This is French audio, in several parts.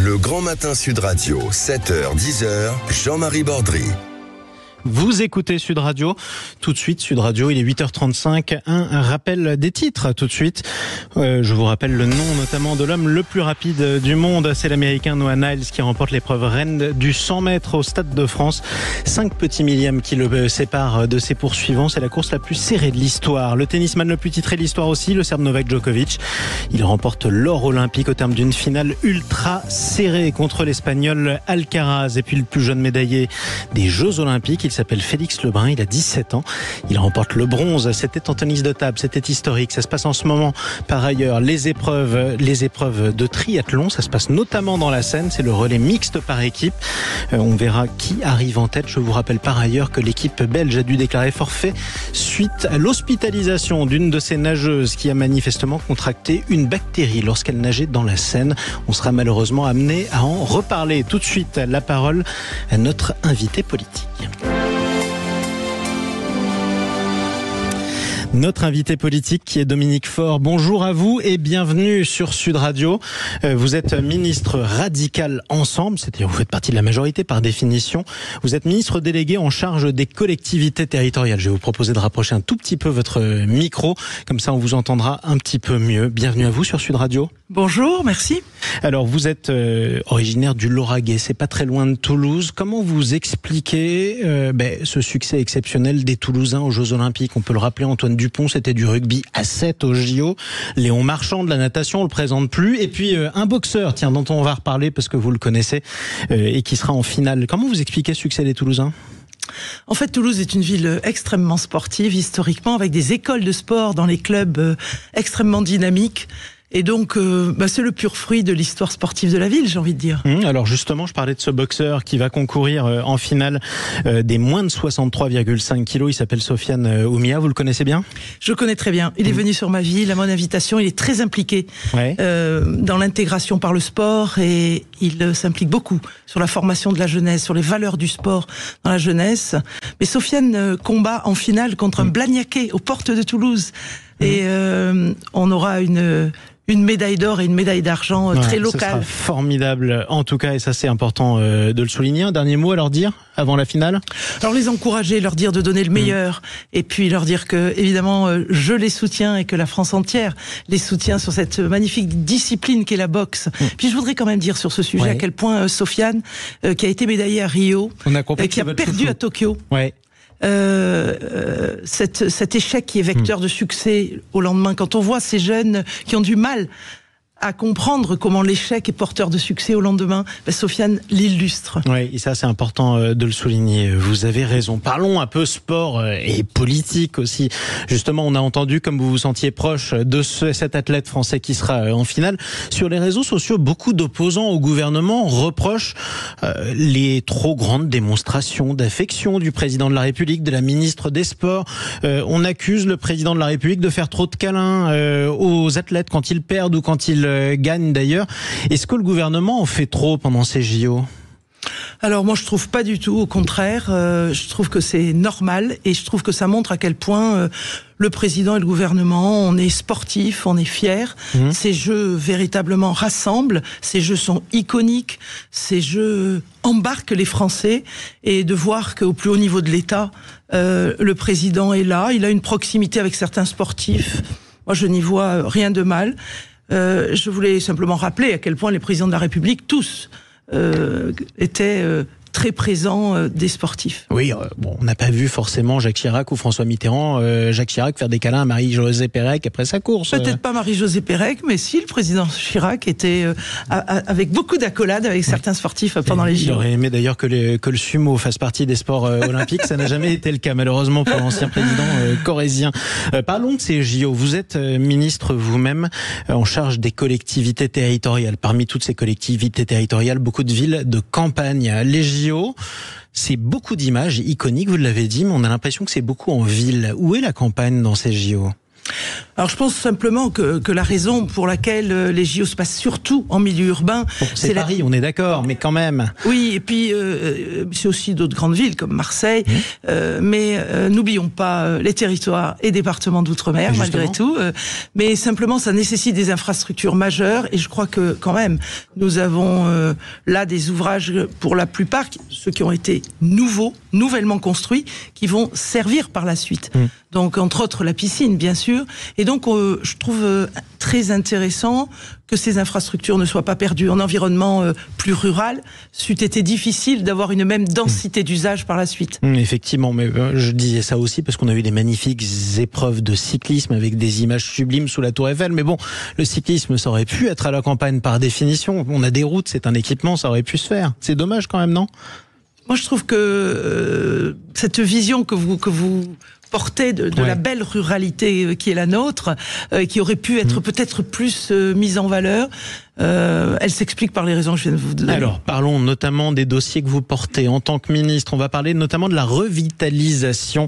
Le Grand Matin Sud Radio, 7h, 10h, Jean-Marie Bordry. Vous écoutez Sud Radio. Tout de suite, Sud Radio, il est 8h35. Un rappel des titres, tout de suite. Je vous rappelle le nom notamment de l'homme le plus rapide du monde. C'est l'Américain Noah Lyles qui remporte l'épreuve reine du 100 mètres au Stade de France. 5 petits millièmes qui le séparent de ses poursuivants. C'est la course la plus serrée de l'histoire. Le tennisman le plus titré de l'histoire aussi, le Serbe Novak Djokovic. Il remporte l'or olympique au terme d'une finale ultra serrée contre l'Espagnol Alcaraz. Et puis le plus jeune médaillé des Jeux Olympiques, il s'appelle Félix Lebrun, il a 17 ans. Il remporte le bronze. C'était en tennis de table, c'était historique. Ça se passe en ce moment. Par ailleurs, les épreuves de triathlon, ça se passe notamment dans la Seine. C'est le relais mixte par équipe. On verra qui arrive en tête. Je vous rappelle par ailleurs que l'équipe belge a dû déclarer forfait suite à l'hospitalisation d'une de ses nageuses qui a manifestement contracté une bactérie lorsqu'elle nageait dans la Seine. On sera malheureusement amené à en reparler. Tout de suite, la parole à notre invité politique. Notre invité politique qui est Dominique Faure. Bonjour à vous et bienvenue sur Sud Radio. Vous êtes ministre radical Ensemble, c'est-à-dire vous faites partie de la majorité par définition. Vous êtes ministre délégué en charge des collectivités territoriales. Je vais vous proposer de rapprocher un tout petit peu votre micro, comme ça on vous entendra un petit peu mieux. Bienvenue à vous sur Sud Radio. Bonjour, merci. Alors vous êtes originaire du Lauragais, c'est pas très loin de Toulouse. Comment vous expliquez ce succès exceptionnel des Toulousains aux Jeux Olympiques? On peut le rappeler, Antoine Dupont, c'était du rugby à 7 au JO. Léon Marchand de la natation, on le présente plus. Et puis un boxeur, tiens, dont on va reparler parce que vous le connaissez et qui sera en finale. Comment vous expliquez le succès des Toulousains? En fait, Toulouse est une ville extrêmement sportive, historiquement, avec des écoles de sport dans les clubs extrêmement dynamiques. Et donc, c'est le pur fruit de l'histoire sportive de la ville, j'ai envie de dire. Alors justement, je parlais de ce boxeur qui va concourir en finale des moins de 63,5 kilos. Il s'appelle Sofiane Oumia. Vous le connaissez bien? Je le connais très bien. Il est venu sur ma ville, à mon invitation. Il est très impliqué dans l'intégration par le sport et il s'implique beaucoup sur la formation de la jeunesse, sur les valeurs du sport dans la jeunesse. Mais Sofiane combat en finale contre un Blagnaquais aux portes de Toulouse. Et on aura une médaille d'or et une médaille d'argent très locale. Ce sera formidable, en tout cas, et ça c'est important de le souligner. Un dernier mot à leur dire avant la finale? Alors les encourager, leur dire de donner le meilleur, et puis leur dire que évidemment je les soutiens et que la France entière les soutient sur cette magnifique discipline qu'est la boxe. Puis je voudrais quand même dire sur ce sujet à quel point Sofiane, qui a été médaillé à Rio, qui a perdu à Tokyo. Cet échec qui est vecteur de succès au lendemain, quand on voit ces jeunes qui ont du mal à comprendre comment l'échec est porteur de succès au lendemain, Sofiane l'illustre. Oui, et ça c'est important de le souligner. Vous avez raison. Parlons un peu sport et politique aussi. Justement, on a entendu, comme vous vous sentiez proche de cet athlète français qui sera en finale, sur les réseaux sociaux, beaucoup d'opposants au gouvernement reprochent les trop grandes démonstrations d'affection du président de la République, de la ministre des Sports. On accuse le président de la République de faire trop de câlins aux athlètes quand ils perdent ou quand ils gagne d'ailleurs. Est-ce que le gouvernement en fait trop pendant ces JO? Alors moi je trouve pas du tout, au contraire, je trouve que c'est normal et je trouve que ça montre à quel point le président et le gouvernement, on est sportif, on est fiers. Ces jeux véritablement rassemblent, ces jeux sont iconiques, ces jeux embarquent les Français, et de voir qu'au plus haut niveau de l'État, le président est là, il a une proximité avec certains sportifs. Moi je n'y vois rien de mal. Je voulais simplement rappeler à quel point les présidents de la République, tous, étaient très présent des sportifs. Oui, on n'a pas vu forcément Jacques Chirac ou François Mitterrand, Jacques Chirac faire des câlins à Marie-Josée Pérec après sa course. Peut-être pas Marie-Josée Pérec, mais si, le président Chirac était avec beaucoup d'accolades avec certains sportifs pendant les JO. J'aurais aimé d'ailleurs que le sumo fasse partie des sports olympiques. Ça n'a jamais été le cas, malheureusement, pour l'ancien président corrézien. Parlons de ces JO. Vous êtes ministre vous-même en charge des collectivités territoriales. Parmi toutes ces collectivités territoriales, beaucoup de villes de campagne. Les JO, c'est beaucoup d'images iconiques, vous l'avez dit, mais on a l'impression que c'est beaucoup en ville. Où est la campagne dans ces JO ? Alors je pense simplement que la raison pour laquelle les JO se passent surtout en milieu urbain, c'est Paris, on est d'accord, mais quand même. Oui, et puis c'est aussi d'autres grandes villes comme Marseille, mais n'oublions pas les territoires et départements d'outre-mer malgré tout. Mais simplement, ça nécessite des infrastructures majeures, et je crois que quand même, nous avons là des ouvrages pour la plupart, ceux qui ont été nouvellement construits, qui vont servir par la suite. Donc entre autres la piscine, bien sûr. Et donc je trouve très intéressant que ces infrastructures ne soient pas perdues. En environnement plus rural, c'eût été difficile d'avoir une même densité d'usage par la suite. Effectivement, mais je disais ça aussi parce qu'on a eu des magnifiques épreuves de cyclisme avec des images sublimes sous la Tour Eiffel. Mais bon, le cyclisme, ça aurait pu être à la campagne par définition. On a des routes, c'est un équipement, ça aurait pu se faire. C'est dommage quand même, non ? Moi, je trouve que cette vision que vous portée de la belle ruralité qui est la nôtre, qui aurait pu être peut-être plus mise en valeur, elle s'explique par les raisons que je viens de vous donner. Alors, parlons notamment des dossiers que vous portez en tant que ministre. On va parler notamment de la revitalisation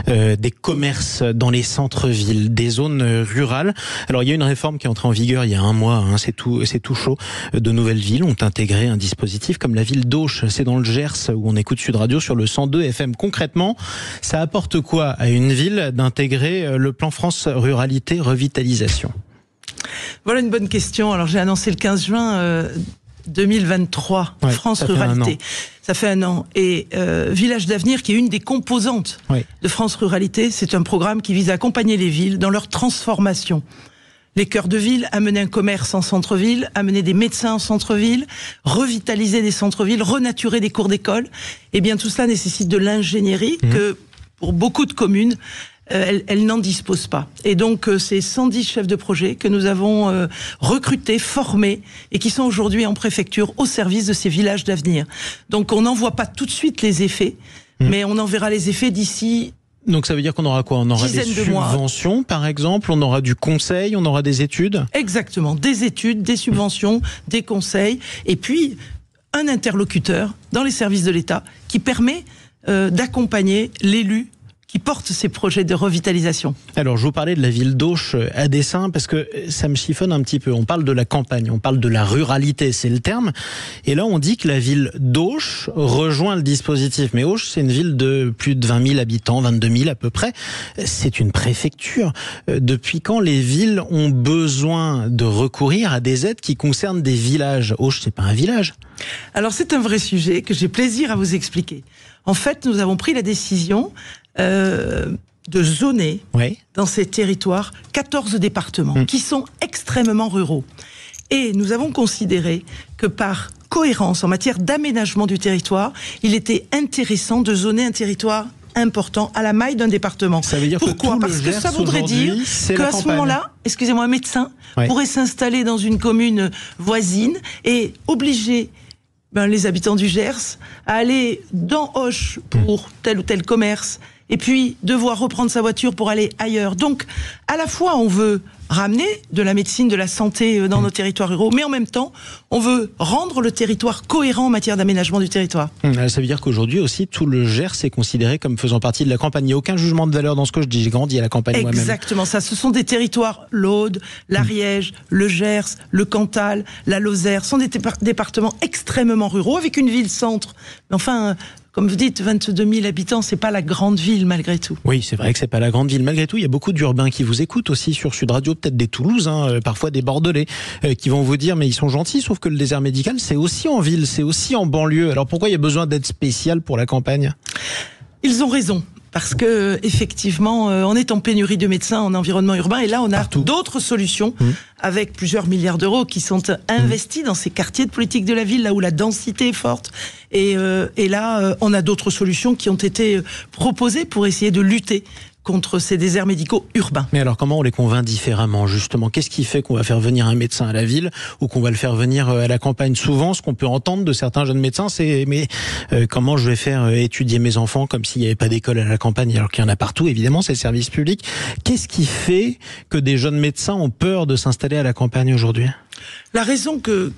des commerces dans les centres-villes, des zones rurales. Alors, il y a une réforme qui est entrée en vigueur il y a un mois, c'est tout chaud. De nouvelles villes ont intégré un dispositif comme la ville d'Auch. C'est dans le Gers où on écoute Sud Radio sur le 102 FM. Concrètement, ça apporte quoi à une ville d'intégrer le plan France Ruralité Revitalisation ? Voilà une bonne question. Alors j'ai annoncé le 15 juin 2023, France Ruralité. Ça fait un an. Et Village d'avenir, qui est une des composantes de France Ruralité, c'est un programme qui vise à accompagner les villes dans leur transformation. Les cœurs de ville, amener un commerce en centre-ville, amener des médecins en centre-ville, revitaliser des centres-villes, renaturer des cours d'école. Eh bien tout cela nécessite de l'ingénierie que pour beaucoup de communes, elles n'en disposent pas. Et donc, c'est 110 chefs de projet que nous avons recrutés, formés, et qui sont aujourd'hui en préfecture au service de ces villages d'avenir. Donc, on n'en voit pas tout de suite les effets, mais on en verra les effets d'ici... Donc ça veut dire qu'on aura quoi ? On aura des subventions, par exemple, on aura du conseil, on aura des études ? Exactement, des études, des subventions, des conseils, et puis un interlocuteur dans les services de l'État qui permet d'accompagner l'élu qui porte ces projets de revitalisation. Alors, je vous parlais de la ville d'Auch à dessein parce que ça me chiffonne un petit peu. On parle de la campagne, on parle de la ruralité, c'est le terme. Et là, on dit que la ville d'Auch rejoint le dispositif. Mais Auch, c'est une ville de plus de 20 000 habitants, 22 000 à peu près. C'est une préfecture. Depuis quand les villes ont besoin de recourir à des aides qui concernent des villages ? Auch, c'est pas un village. Alors, c'est un vrai sujet que j'ai plaisir à vous expliquer. En fait, nous avons pris la décision de zoner dans ces territoires 14 départements qui sont extrêmement ruraux. Et nous avons considéré que par cohérence en matière d'aménagement du territoire, il était intéressant de zoner un territoire important à la maille d'un département. Ça veut dire pourquoi ? Parce que ça voudrait dire qu'à ce moment-là, excusez-moi, un médecin pourrait s'installer dans une commune voisine et obliger les habitants du Gers à aller dans Auch pour tel ou tel commerce, et puis devoir reprendre sa voiture pour aller ailleurs. Donc, à la fois, on veut ramener de la médecine, de la santé dans nos territoires ruraux, mais en même temps, on veut rendre le territoire cohérent en matière d'aménagement du territoire. Ça veut dire qu'aujourd'hui aussi, tout le Gers est considéré comme faisant partie de la campagne. Il n'y a aucun jugement de valeur dans ce que je dis. J'ai grandi à la campagne moi-même. Exactement ça. Ce sont des territoires, l'Aude, l'Ariège, le Gers, le Cantal, la Lozère, sont des départements extrêmement ruraux avec une ville-centre. Mais enfin... Comme vous dites, 22 000 habitants, c'est pas la grande ville malgré tout. Oui, c'est vrai que c'est pas la grande ville. Malgré tout, il y a beaucoup d'urbains qui vous écoutent aussi sur Sud Radio, peut-être des Toulousains, parfois des Bordelais, qui vont vous dire, mais ils sont gentils, sauf que le désert médical, c'est aussi en ville, c'est aussi en banlieue. Alors pourquoi il y a besoin d'aide spéciale pour la campagne ? Ils ont raison. Parce que effectivement, on est en pénurie de médecins en environnement urbain, et là on a d'autres solutions avec plusieurs milliards d'euros qui sont investis dans ces quartiers de politique de la ville, là où la densité est forte. Et là, on a d'autres solutions qui ont été proposées pour essayer de lutter contre ces déserts médicaux urbains. Mais alors comment on les convainc différemment justement ? Qu'est-ce qui fait qu'on va faire venir un médecin à la ville ou qu'on va le faire venir à la campagne ? Souvent, ce qu'on peut entendre de certains jeunes médecins, c'est comment je vais faire étudier mes enfants comme s'il n'y avait pas d'école à la campagne, alors qu'il y en a partout, évidemment, c'est le service public. Qu'est-ce qui fait que des jeunes médecins ont peur de s'installer à la campagne aujourd'hui ? La raison que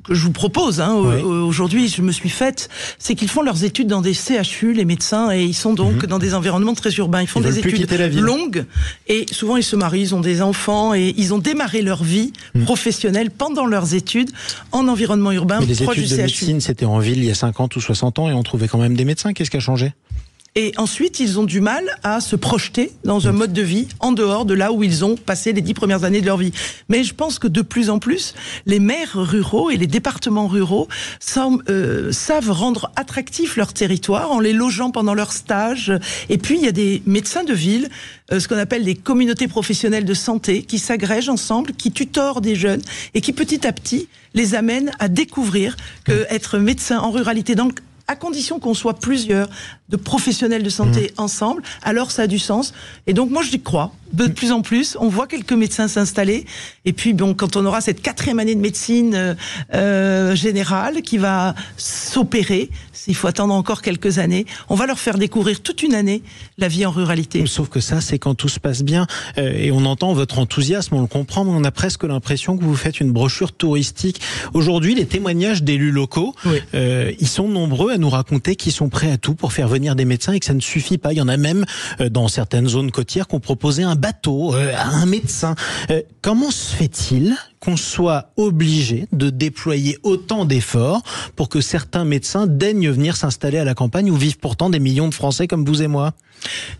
je vous propose, aujourd'hui, je me suis faite, c'est qu'ils font leurs études dans des CHU, les médecins, et ils sont donc dans des environnements très urbains. Ils font des études longues, et souvent ils se marient, ils ont des enfants, et ils ont démarré leur vie professionnelle pendant leurs études en environnement urbain, proche du CHU. Les études de médecine, c'était en ville il y a 50 ou 60 ans, et on trouvait quand même des médecins. Qu'est-ce qui a changé ? Et ensuite, ils ont du mal à se projeter dans un mode de vie en dehors de là où ils ont passé les 10 premières années de leur vie. Mais je pense que de plus en plus, les maires ruraux et les départements ruraux savent rendre attractif leur territoire en les logeant pendant leur stage. Et puis, il y a des médecins de ville, ce qu'on appelle des communautés professionnelles de santé, qui s'agrègent ensemble, qui tutorent des jeunes et qui petit à petit les amènent à découvrir que être médecin en ruralité, donc à condition qu'on soit plusieurs de professionnels de santé ensemble, alors ça a du sens. Et donc moi j'y crois. De plus en plus, on voit quelques médecins s'installer. Et puis bon, quand on aura cette 4e année de médecine générale qui va s'opérer, il faut attendre encore quelques années, on va leur faire découvrir toute une année la vie en ruralité. Sauf que ça, c'est quand tout se passe bien. Et on entend votre enthousiasme, on le comprend, mais on a presque l'impression que vous faites une brochure touristique. Aujourd'hui, les témoignages d'élus locaux, ils sont nombreux à nous raconter qu'ils sont prêts à tout pour faire venir des médecins et que ça ne suffit pas. Il y en a même dans certaines zones côtières qui ont proposé un bateau à un médecin. Comment se fait-il qu'on soit obligé de déployer autant d'efforts pour que certains médecins daignent venir s'installer à la campagne où vivent pourtant des millions de Français comme vous et moi ?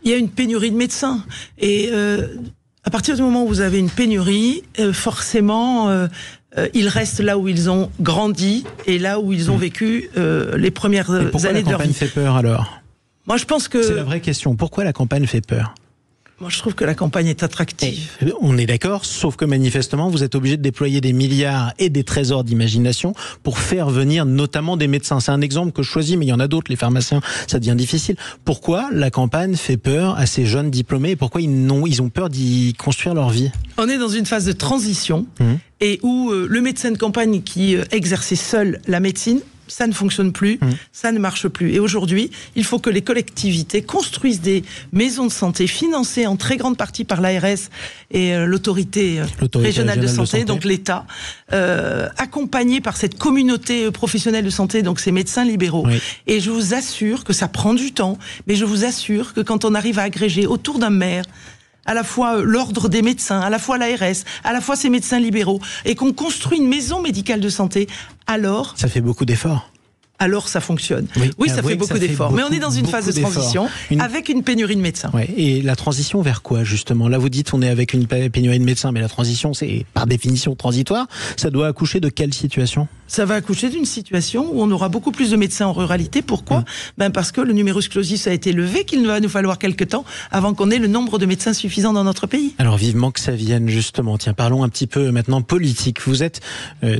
Il y a une pénurie de médecins. Et à partir du moment où vous avez une pénurie, forcément... ils restent là où ils ont grandi et là où ils ont vécu les premières années de leur vie. Pourquoi la campagne fait peur alors ? Moi, je pense que... C'est la vraie question. Pourquoi la campagne fait peur ? Moi, je trouve que la campagne est attractive. On est d'accord, sauf que manifestement, vous êtes obligé de déployer des milliards et des trésors d'imagination pour faire venir notamment des médecins. C'est un exemple que je choisis, mais il y en a d'autres. Les pharmaciens, ça devient difficile. Pourquoi la campagne fait peur à ces jeunes diplômés et pourquoi ils ont peur d'y construire leur vie ? On est dans une phase de transition et où le médecin de campagne qui exerçait seul la médecine, ça ne fonctionne plus, ça ne marche plus. Et aujourd'hui, il faut que les collectivités construisent des maisons de santé financées en très grande partie par l'ARS et l'autorité régionale de santé, donc l'État, accompagnées par cette communauté professionnelle de santé, donc ces médecins libéraux. Oui. Et je vous assure que ça prend du temps, mais je vous assure que quand on arrive à agréger autour d'un maire à la fois l'ordre des médecins, à la fois l'ARS, à la fois ces médecins libéraux, et qu'on construit une maison médicale de santé, alors... Ça fait beaucoup d'efforts. Alors ça fonctionne. Oui, ça fait beaucoup d'efforts. Mais on est dans une phase de transition avec une pénurie de médecins. Ouais. Et la transition vers quoi, justement ? Là, vous dites on est avec une pénurie de médecins, mais la transition, c'est par définition transitoire. Ça doit accoucher de quelle situation ? Ça va accoucher d'une situation où on aura beaucoup plus de médecins en ruralité. Pourquoi ? Parce que le numerus clausus a été levé, qu'il va nous falloir quelques temps avant qu'on ait le nombre de médecins suffisant dans notre pays. Alors vivement que ça vienne, justement. Tiens, parlons un petit peu maintenant politique. Vous êtes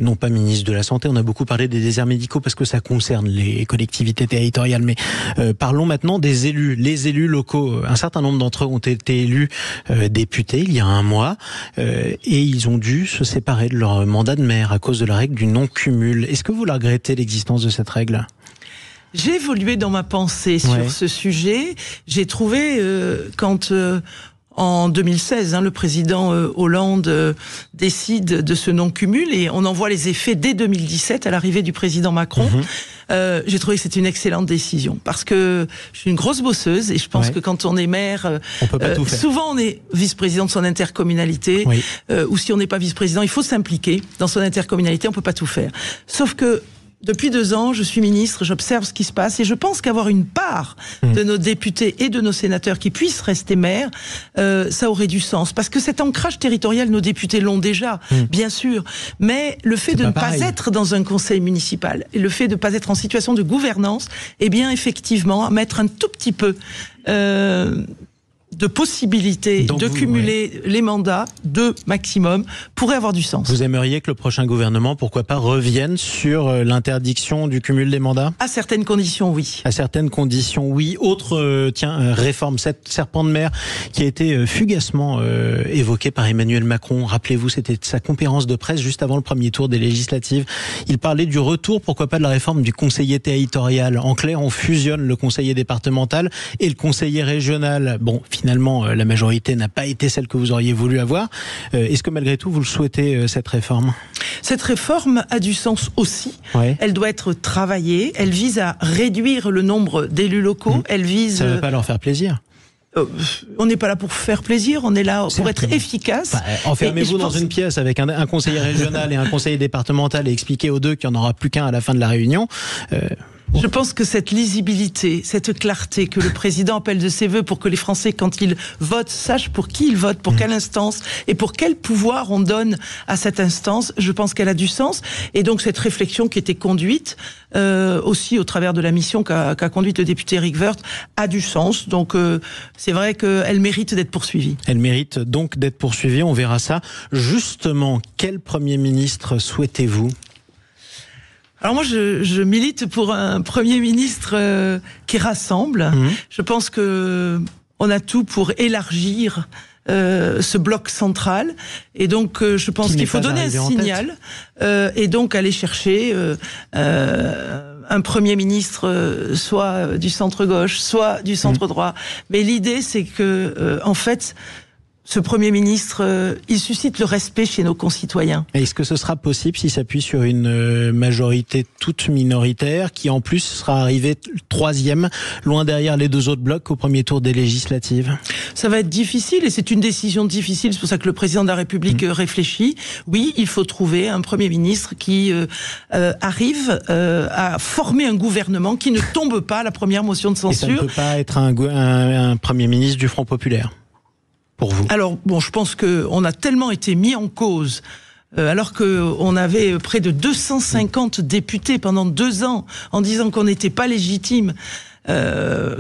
non pas ministre de la Santé, on a beaucoup parlé des déserts médicaux parce que ça concerne les collectivités territoriales, mais parlons maintenant des élus. Les élus locaux, un certain nombre d'entre eux ont été élus députés il y a un mois et ils ont dû se séparer de leur mandat de maire à cause de la règle du non-cumul. Est-ce que vous regrettez l'existence de cette règle ? J'ai évolué dans ma pensée sur ce sujet. J'ai trouvé quand... En 2016, le président Hollande décide de ce non-cumul et on en voit les effets dès 2017 à l'arrivée du président Macron. J'ai trouvé que c'était une excellente décision parce que je suis une grosse bosseuse et je pense que quand on est maire, on peut pas tout faire. Souvent on est vice-président de son intercommunalité ou si on n'est pas vice-président, il faut s'impliquer dans son intercommunalité, on peut pas tout faire. Sauf que depuis 2 ans, je suis ministre, j'observe ce qui se passe et je pense qu'avoir une part de nos députés et de nos sénateurs qui puissent rester maires, ça aurait du sens. Parce que cet ancrage territorial, nos députés l'ont déjà, bien sûr. Mais le fait de ne pas être dans un conseil municipal et le fait de ne pas être en situation de gouvernance, eh bien, effectivement, mettre un tout petit peu... de possibilité de cumuler les mandats, 2 maximum, pourrait avoir du sens. Vous aimeriez que le prochain gouvernement, pourquoi pas, revienne sur l'interdiction du cumul des mandats ? À certaines conditions, oui. À certaines conditions, oui. Autre, réforme, cette serpent de mer qui a été fugacement évoquée par Emmanuel Macron. Rappelez-vous, c'était sa conférence de presse juste avant le premier tour des législatives. Il parlait du retour, pourquoi pas, de la réforme du conseiller territorial. En clair, on fusionne le conseiller départemental et le conseiller régional. Bon, finalement la majorité n'a pas été celle que vous auriez voulu avoir. Est-ce que malgré tout vous le souhaitez, cette réforme ? Cette réforme a du sens aussi. Ouais. Elle doit être travaillée. Elle vise à réduire le nombre d'élus locaux. Elle vise. Ça ne va pas leur faire plaisir. On n'est pas là pour faire plaisir, on est là pour être efficace. Enfermez-vous dans une pièce avec un conseiller régional et un conseiller départemental et expliquez aux deux qu'il n'y en aura plus qu'un à la fin de la réunion. Je pense que cette lisibilité, cette clarté que le président appelle de ses voeux pour que les Français, quand ils votent, sachent pour qui ils votent, pour quelle instance et pour quel pouvoir on donne à cette instance, je pense qu'elle a du sens. Et donc cette réflexion qui était conduite, aussi au travers de la mission qu'a conduite le député Éric Woerth, a du sens. Donc c'est vrai qu'elle mérite d'être poursuivie. Elle mérite donc d'être poursuivie, on verra ça. Justement, quel Premier ministre souhaitez-vous ? Alors moi, je milite pour un Premier ministre qui rassemble. Je pense que on a tout pour élargir ce bloc central. Et donc, je pense qu'il faut donner un signal et donc aller chercher un Premier ministre soit du centre-gauche, soit du centre-droit. Mais l'idée, c'est que, en fait, ce Premier ministre, il suscite le respect chez nos concitoyens. Est-ce que ce sera possible s'il s'appuie sur une majorité toute minoritaire qui en plus sera arrivée troisième, loin derrière les deux autres blocs au premier tour des législatives ? Ça va être difficile et c'est une décision difficile, c'est pour ça que le président de la République réfléchit. Oui, il faut trouver un Premier ministre qui arrive à former un gouvernement qui ne tombe pas à la première motion de censure. Et ça ne peut pas être un Premier ministre du Front populaire ? Pour vous. Alors, bon, je pense qu'on a tellement été mis en cause, alors qu'on avait près de 250 députés pendant 2 ans, en disant qu'on n'était pas légitime,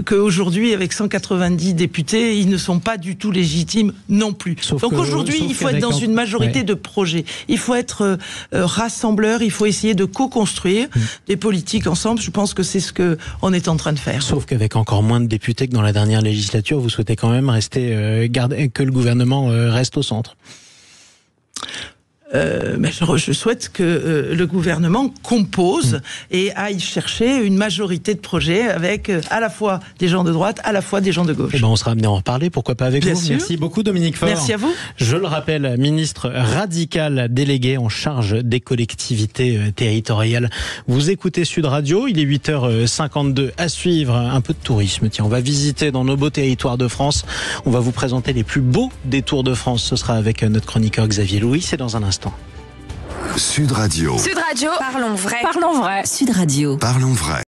qu'aujourd'hui, avec 190 députés, ils ne sont pas du tout légitimes non plus. Donc aujourd'hui, il faut être dans une majorité de projets. Il faut être rassembleur, il faut essayer de co-construire des politiques ensemble. Je pense que c'est ce qu'on est en train de faire. Sauf qu'avec encore moins de députés que dans la dernière législature, vous souhaitez quand même rester que le gouvernement reste au centre. Mais je souhaite que le gouvernement compose et aille chercher une majorité de projets avec à la fois des gens de droite, à la fois des gens de gauche. Eh ben on sera amené à en reparler, pourquoi pas avec Bien vous. sûr. Merci beaucoup Dominique Faure. Merci à vous. Je le rappelle, ministre radical délégué en charge des collectivités territoriales. Vous écoutez Sud Radio, il est 8h52 à suivre un peu de tourisme. Tiens, on va visiter dans nos beaux territoires de France. On va vous présenter les plus beaux détours de France. Ce sera avec notre chroniqueur Xavier Louis, c'est dans un instant. Sud Radio. Sud Radio, parlons vrai. Parlons vrai. Sud Radio. Parlons vrai.